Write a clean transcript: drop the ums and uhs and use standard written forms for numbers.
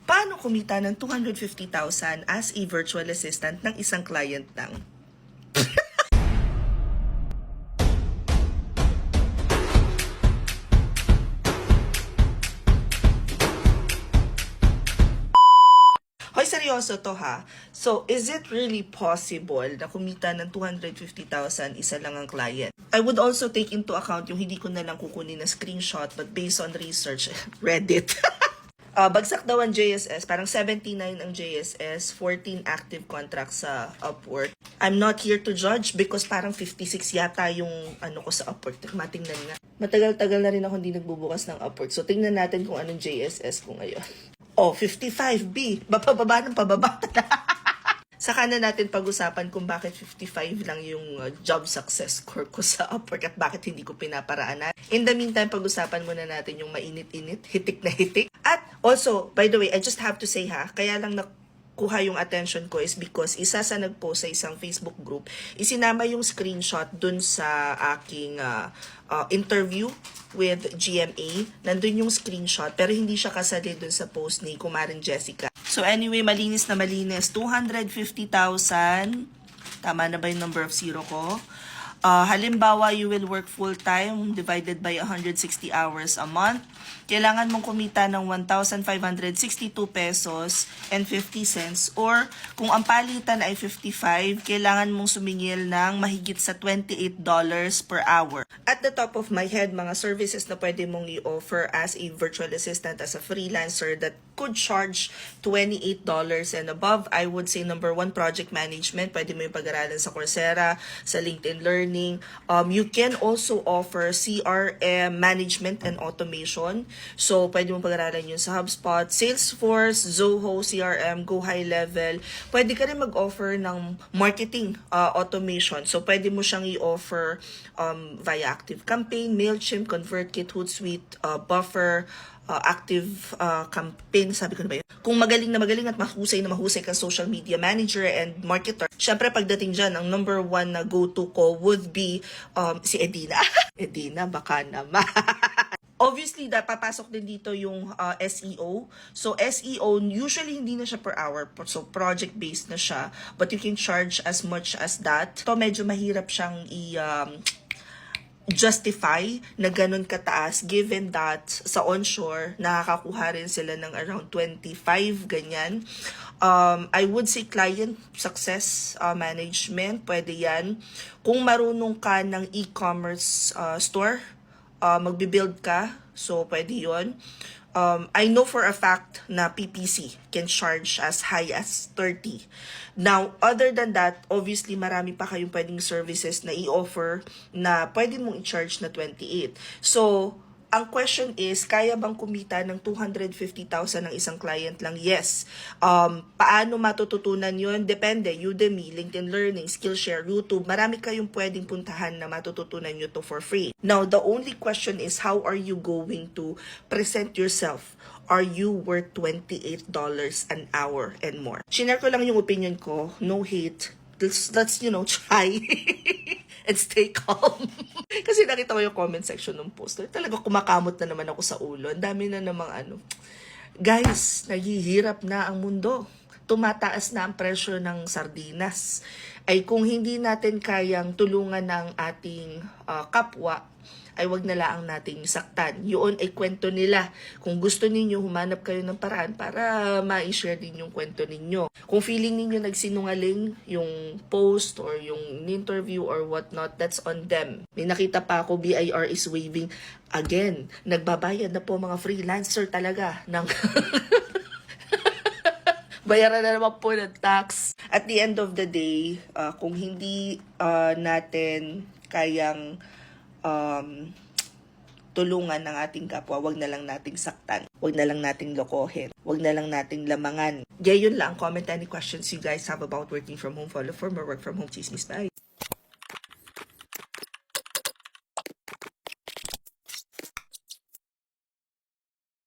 Paano kumita ng 250,000 as a virtual assistant ng isang client ng Hoy, seryoso to ha. So, is it really possible na kumita ng 250,000 isa lang ang client? I would also take into account yung hindi ko na lang kukunin na screenshot but based on research, Reddit. Bagsak daw ang JSS, parang 79 ang JSS, 14 active contracts sa Upwork. I'm not here to judge because parang 56 yata yung ano ko sa Upwork. Matingnan nga. Matagal-tagal na rin ako hindi nagbubukas ng Upwork. So, tingnan natin kung anong JSS ko ngayon. Oh, 55B. Pababa ng pababa. Saka na natin pag-usapan kung bakit 55 lang yung job success score ko sa Upwork at bakit hindi ko pinaparaanan. In the meantime, pag-usapan muna natin yung mainit-init, hitik na hitik. At also, by the way, I just have to say ha, kaya lang nakuha yung attention ko is because isa sa nag-post sa isang Facebook group, isinama yung screenshot dun sa aking interview with GMA. Nandun yung screenshot pero hindi siya kasali dun sa post ni Kumaring Jessica. So anyway, malinis na malinis. 250,000. Tama na ba yung number of zero ko? Halimbawa, you will work full-time divided by 160 hours a month. Kailangan mong kumita ng 1,562 pesos and 50 cents or kung ang palitan ay 55, kailangan mong sumingil ng mahigit sa $28 per hour. At the top of my head, mga services na pwede mong i-offer as a virtual assistant, as a freelancer that could charge $28 and above, I would say number one, project management. Pwede mo yung pag-aralan sa Coursera, sa LinkedIn Learning. You can also offer CRM management and automation. So, pwede mo pag-aralan yun sa HubSpot, Salesforce, Zoho, CRM, Go High Level. Pwede ka rin mag-offer ng marketing automation. So, pwede mo siyang i-offer via ActiveCampaign, MailChimp, ConvertKit, Hootsuite, Buffer, Active Campaign, sabi ko na ba yun? Kung magaling at mahusay kang social media manager and marketer, syempre pagdating dyan, ang number one na go-to ko would be si Edina. Edina, baka naman. Obviously, papasok din dito yung SEO. So, SEO, usually hindi na siya per hour. So, project-based na siya. But you can charge as much as that. Ito, medyo mahirap siyang justify na ganun kataas given that sa onshore nakakakuha rin sila ng around 25 ganyan. I would say client success management, pwede yan. Kung marunong ka ng e-commerce store, magbibuild ka, so pwede yon. I know for a fact na PPC can charge as high as 30. Now, other than that, obviously marami pa kayong pwedeng services na i-offer na pwede mong i-charge na 28. So, ang question is, kaya bang kumita ng 250,000 ng isang client lang? Yes. Paano matututunan yon? Depende. Udemy, LinkedIn Learning, Skillshare, YouTube. Marami kayong pwedeng puntahan na matututunan nyo to for free. Now, the only question is, how are you going to present yourself? Are you worth $28 an hour and more? Share ko lang yung opinion ko. No hate. Let's try and stay calm. Kasi nakita ko yung comment section ng post. Talaga kumakamot na naman ako sa ulo. Ang dami na namang Guys, naghihirap na ang mundo. Tumataas na ang presyo ng sardinas. Ay kung hindi natin kayang tulungan ng ating kapwa, ay wag na lang nating saktan. Yun ay kwento nila. Kung gusto ninyo, humanap kayo ng paraan para ma-share din yung kwento ninyo. Kung feeling ninyo nagsinungaling yung post or yung interview or whatnot, that's on them. May nakita pa ako, BIR is waving. Again, nagbabayad na po mga freelancer talaga ng bayaran na naman po ng tax. At the end of the day, kung hindi natin kayang tulungan ng ating kapwa, wag na lang nating saktan, wag na lang nating lokohin, wag na lang nating lamangan. Yun lang. Comment any questions you guys have about working from home. Follow for more work from home chismis. Bye!